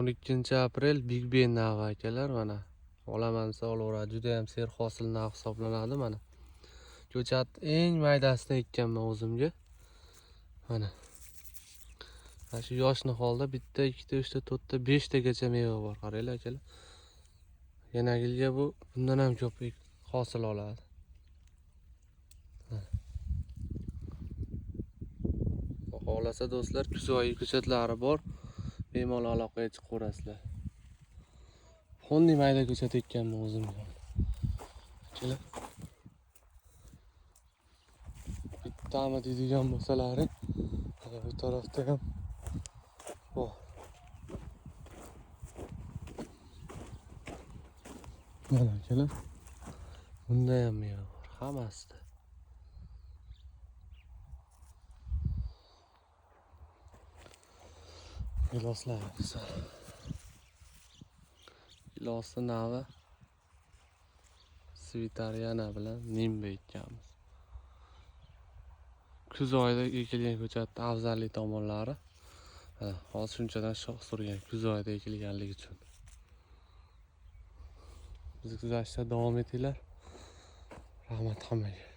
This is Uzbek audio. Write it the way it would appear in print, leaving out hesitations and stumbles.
12 aprel Big Ben navi akalar, mana olamansa olaveradi. Juda ham serhosil nav hisoblanadi. Mana ko'chat eng maydasini ekkanman o'zimga. Mana shu yosh niholda bitta, ikkita, uchta, to'rtta, beshtagacha meva bor. Qaranglar akalar. Yanagilga bundan ham ko'p hosil oladi. Xohlasa do'stlar, kuz oyi ko'chatlari bor. Bemalol aloqaga chiqaverasizlar. Xondiy mayda ko'chat ekkanman o'zimga. Akalar. Bittami deydigan bo'lsalaring, bu tarafda ham bor. Mana akalar. Bunda ham meva bor, hammasida. Giloslar esa. Gilosni navi Svitariana bilan Nimba ekkanmiz. Kuz oyida ekilgan ko'chatning afzalli tomonlari. Hozir shunchadan shox surgan kuz oyida ekilganligi uchun. Bizni kuzatishda davom etinglar. Rahmat hammaga.